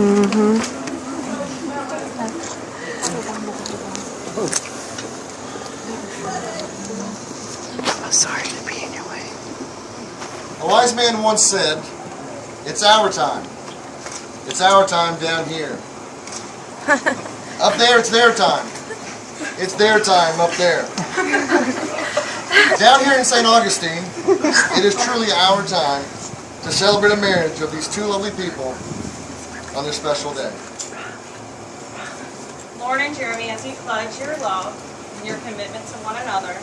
I'm sorry to be in your way. A wise man once said, "It's our time. It's our time down here. Up there, it's their time. It's their time up there." Down here in St. Augustine, it is truly our time to celebrate a marriage of these two lovely people on their special day. Lauren and Jeremy, as you pledge your love and your commitment to one another,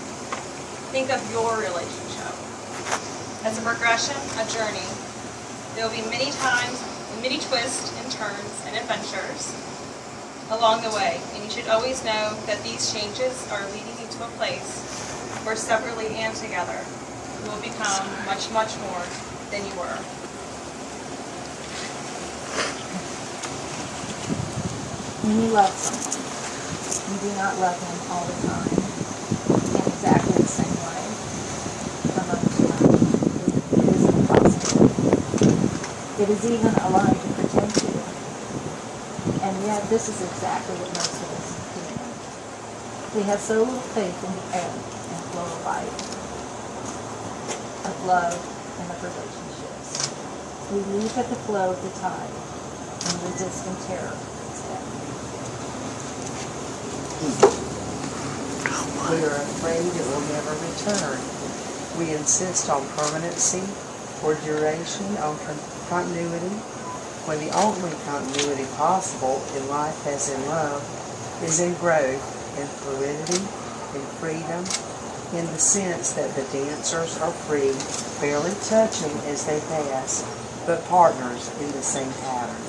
think of your relationship as a progression, a journey. There will be many times, many twists and turns and adventures along the way, and you should always know that these changes are leading you to a place where separately and together you will become much, much more than you were. When you love someone, you do not love them all the time in exactly the same way for most of them. It is impossible. It is even a lie to pretend to. And yet, this is exactly what most of us do. We have so little faith in the ebb and flow of life, of love, and of relationships. We leap at the flow of the tide and resist in terror instead. We are afraid it will never return. We insist on permanency or duration, on continuity, when the only continuity possible in life as in love is in growth, in fluidity, in freedom, in the sense that the dancers are free, barely touching as they pass, but partners in the same pattern.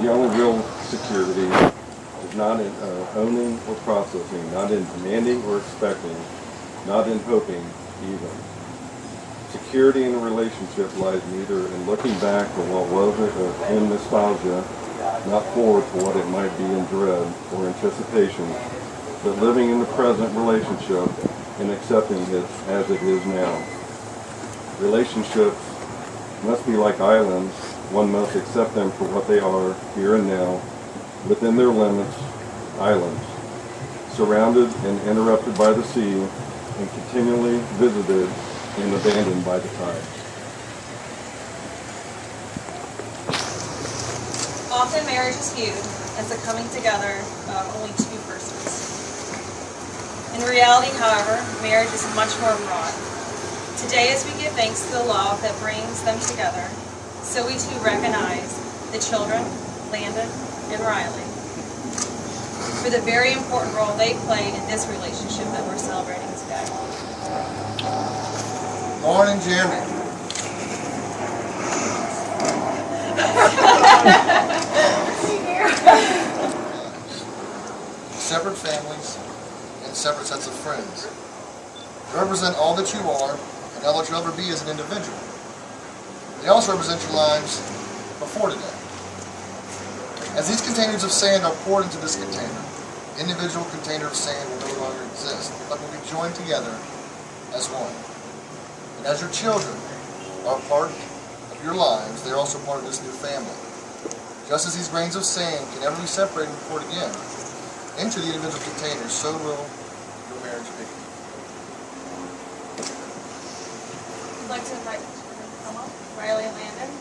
The only real security is not in owning or processing, not in demanding or expecting, not in hoping even. Security in a relationship lies neither in looking back on what was in nostalgia, not forward to what it might be in dread or anticipation, but living in the present relationship and accepting it as it is now. Relationships must be like islands. One must accept them for what they are, here and now, within their limits, islands, surrounded and interrupted by the sea, and continually visited and abandoned by the tide. Often marriage is viewed as the coming together of only two persons. In reality, however, marriage is much more broad. Today, as we give thanks to the love that brings them together, so we too recognize the children, Landon and Riley, for the very important role they play in this relationship that we're celebrating today. Lauren and Jeremy. Separate families and separate sets of friends. They represent all that you are and all that you'll ever be as an individual. They also represent your lives before today. As these containers of sand are poured into this container, individual container of sand will no longer exist, but will be joined together as one. And as your children are part of your lives, they are also part of this new family. Just as these grains of sand can never be separated and poured again into the individual containers, so will your marriage be. I'd like to invite the children to come up, Riley and Landon.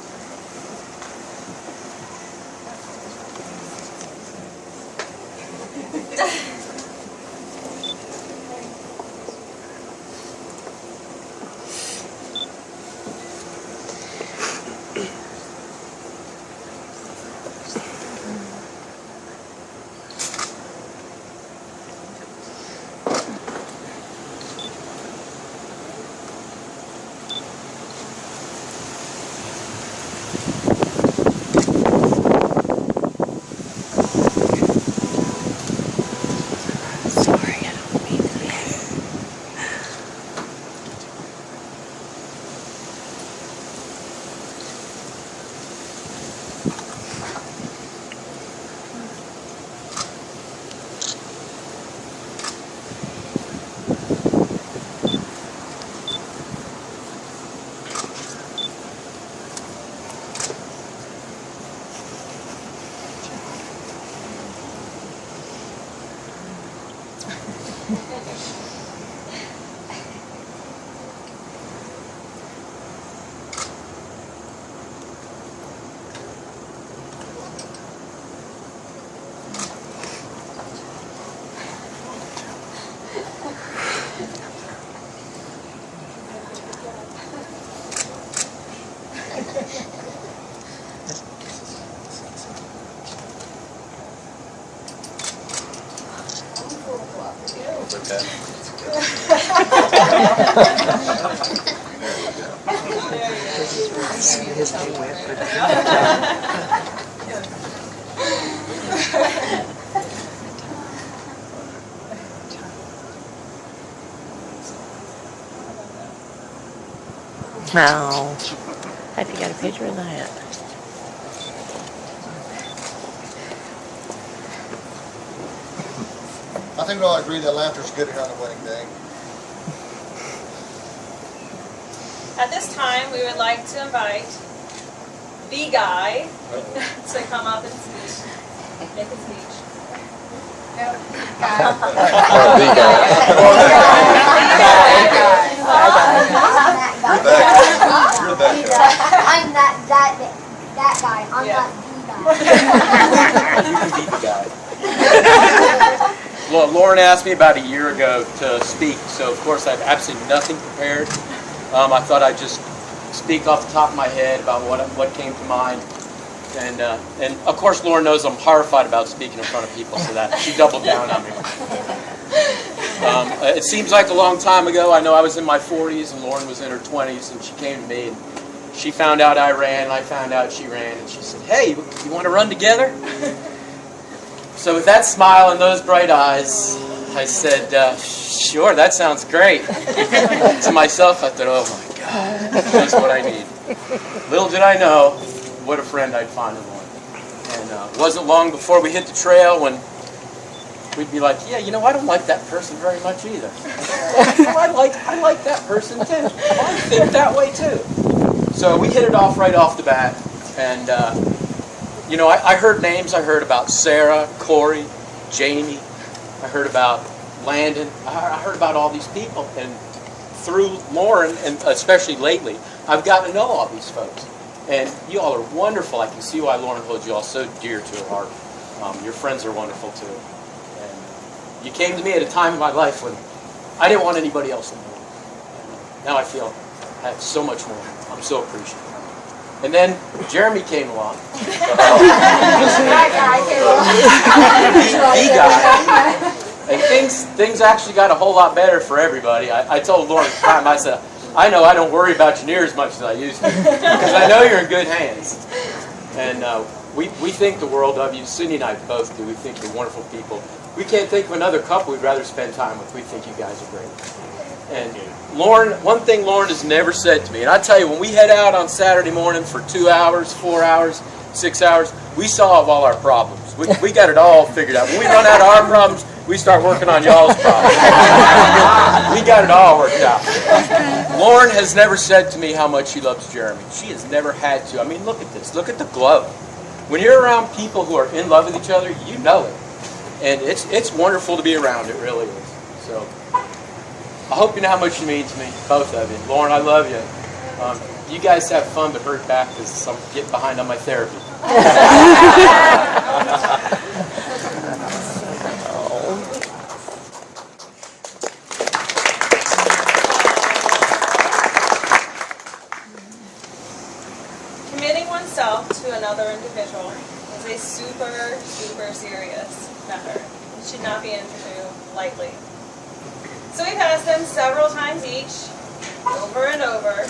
His name went, but No. Have you got a picture of that? I think we all agree that laughter's good here on the wedding day. At this time, we would like to invite the guy to come up and speak. Make a speech. I'm that guy. I'm not the guy. You can be the guy. Well, Lauren asked me about a year ago to speak, so of course I have absolutely nothing prepared. I thought I'd just speak off the top of my head about what came to mind. And of course Lauren knows I'm horrified about speaking in front of people, so that she doubled down on me. It seems like a long time ago. I know I was in my 40s and Lauren was in her 20s, and she came to me and she found out I ran, and I found out she ran, and she said, "Hey, you want to run together?" So with that smile and those bright eyes, I said, "Sure, that sounds great." To myself, I thought, "Oh my God, that's what I need." Little did I know what a friend I'd find in Lauren. And it wasn't long before we hit the trail when we'd be like, "Yeah, you know, I don't like that person very much either." I like that person too. I think that way too. So we hit it off right off the bat. And, you know, I heard names. I heard about Sarah, Corey, Jamie. I heard about Landon. I heard about all these people. And through Lauren, and especially lately, I've gotten to know all these folks. And you all are wonderful. I can see why Lauren holds you all so dear to her heart. Your friends are wonderful too. And you came to me at a time in my life when I didn't want anybody else in the world. Now I feel I have so much more. I'm so appreciative. And then Jeremy came along. The guy. And things actually got a whole lot better for everybody. I told Lauren at the time, I said, "I know I don't worry about you near as much as I used to, because I know you're in good hands." And we think the world of you. Cindy and I both do. We think you're wonderful people. We can't think of another couple we'd rather spend time with. We think you guys are great. And Lauren, one thing Lauren has never said to me, and I tell you, when we head out on Saturday morning for 2 hours, 4 hours, 6 hours, we solve all our problems. We got it all figured out. When we run out of our problems, we start working on y'all's problems. We got it all worked out. Lauren has never said to me how much she loves Jeremy. She has never had to. I mean, look at this. Look at the glow. When you're around people who are in love with each other, you know it. And it's wonderful to be around. It really is. So I hope you know how much you mean to me, both of you. Lauren, I love you. You guys have fun, but hurt back because I'm getting behind on my therapy. Committing oneself to another individual is a super, super serious matter. It should not be entered into lightly. So we've asked them several times each, over and over,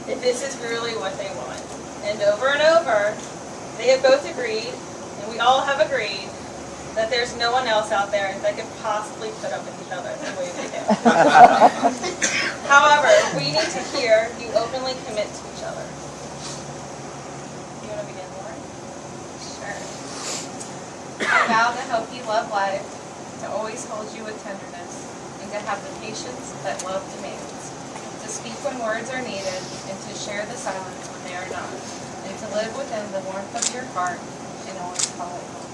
if this is really what they want. And over and over, they have both agreed, and we all have agreed, that there's no one else out there that could possibly put up with each other the way they do. However, we need to hear you openly commit to each other. You want to begin, Lauren? Sure. I vow to help you love life, to always hold you with tenderness, and to have the patience that love demands, to speak when words are needed, and to share the silence when they are not, and to live within the warmth of your heart and always call it home.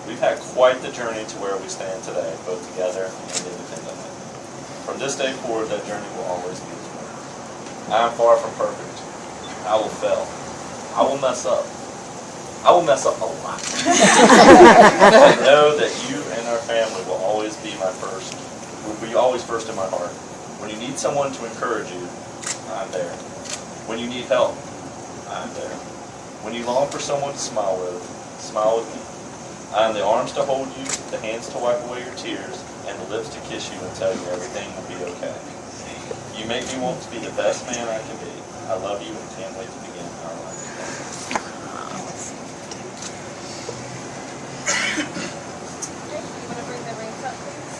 We've had quite the journey to where we stand today, both together and independently. From this day forward, that journey will always be as well. I am far from perfect. I will fail. I will mess up. I will mess up a lot. I know that you and our family will always be always first in my heart. When you need someone to encourage you, I'm there. When you need help, I'm there. When you long for someone to smile with me. I am the arms to hold you, the hands to wipe away your tears, and the lips to kiss you and tell you everything will be okay. You make me want to be the best man I can be. I love you and can't wait to begin our life together. You want to bring the rings up, please?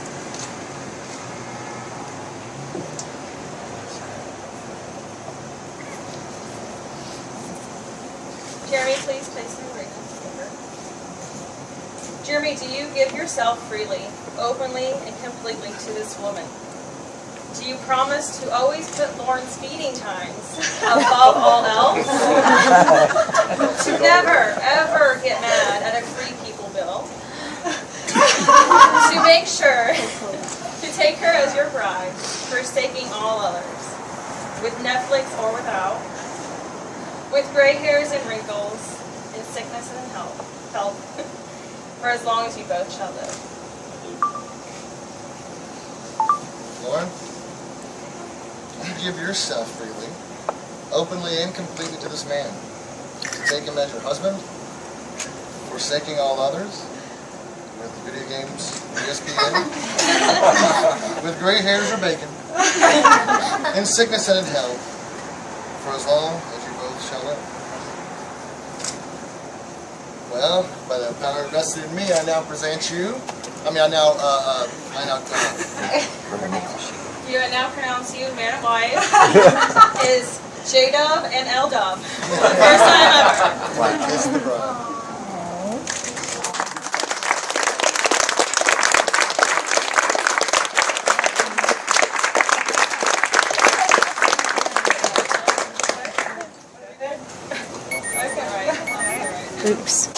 Jeremy, please place the ring on the finger. Jeremy, do you give yourself freely, openly, and completely to this woman? Do you promise to always put Lauren's feeding times above all else? To never, ever get mad at a Free People bill? To make sure to take her as your bride, forsaking all others, with Netflix or without, with gray hairs and wrinkles, in sickness and health, for as long as you both shall live. Lauren, you give yourself freely, openly and completely to this man. Take him as your husband, forsaking all others, with video games, ESPN, with gray hairs or bacon, in sickness and in health, for as long as you both shall live. Well, by the power vested in me, I now present you. You and now pronounce you man and wife is J-Dub and L-Dub. First time ever. Like kiss the bride. Oops.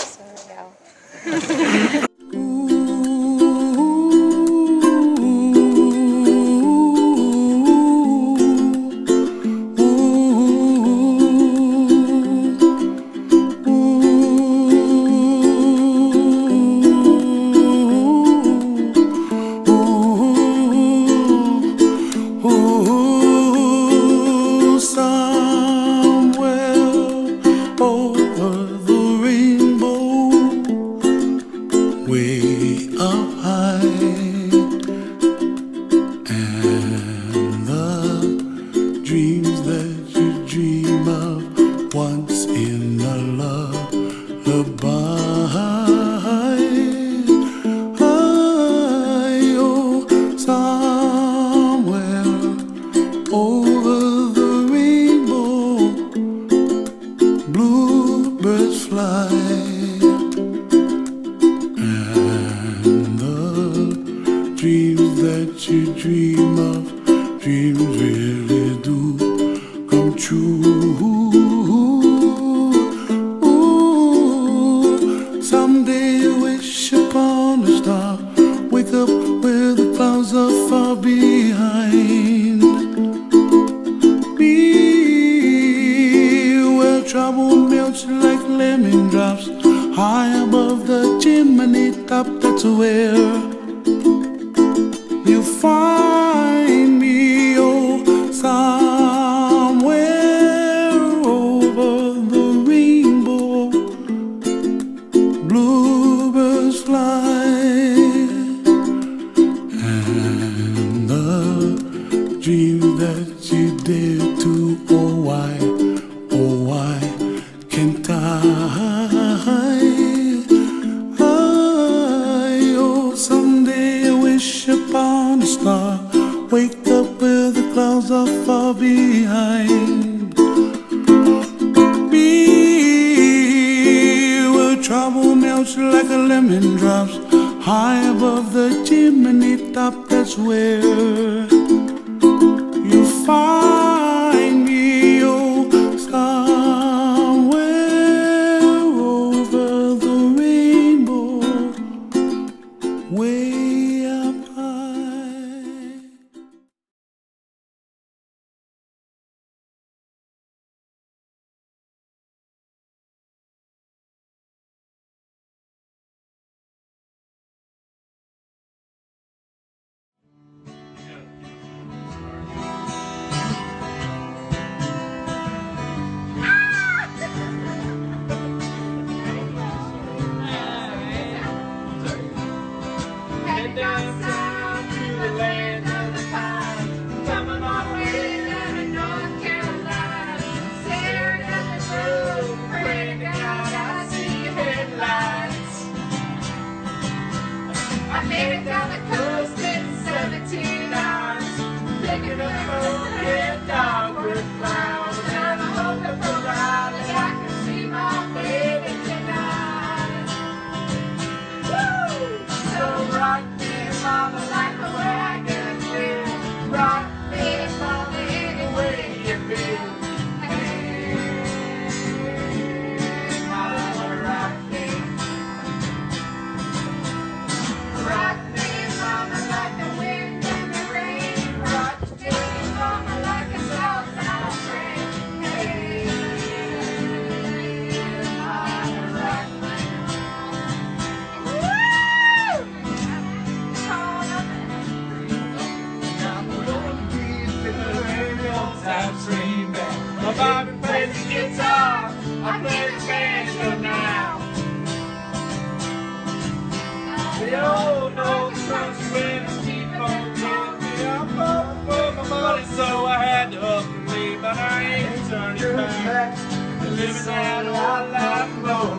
living that old life more.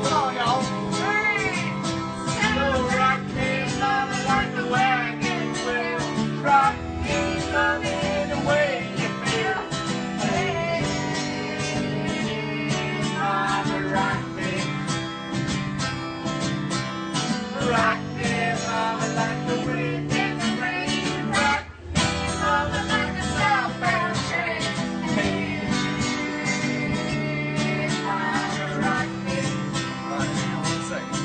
Come on, y'all. So rock me, mama, like the wagon wheel. Rock me, mama, any way you feel. Hey, mama, rock me. Rock me, mama, like the wind in the rain. Rock me, mama, like a southbound train. Hey, mama, rock me. All right, hang on 1 second.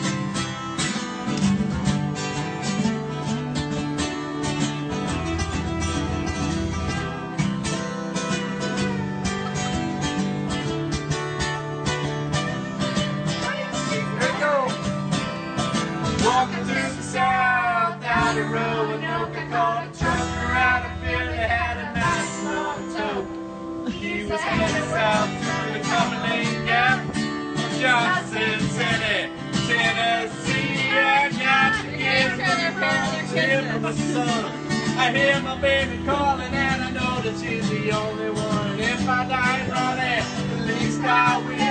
Here we go. Walking through the south, down the road, and I caught a trucker out of Philly, had a nice long tow. He was headed south through the Cumberland Gap, Johnson City, Tennessee. I got to get him from the sun. I hear my baby calling, and I know that she's the only one. If I die running, at least I will.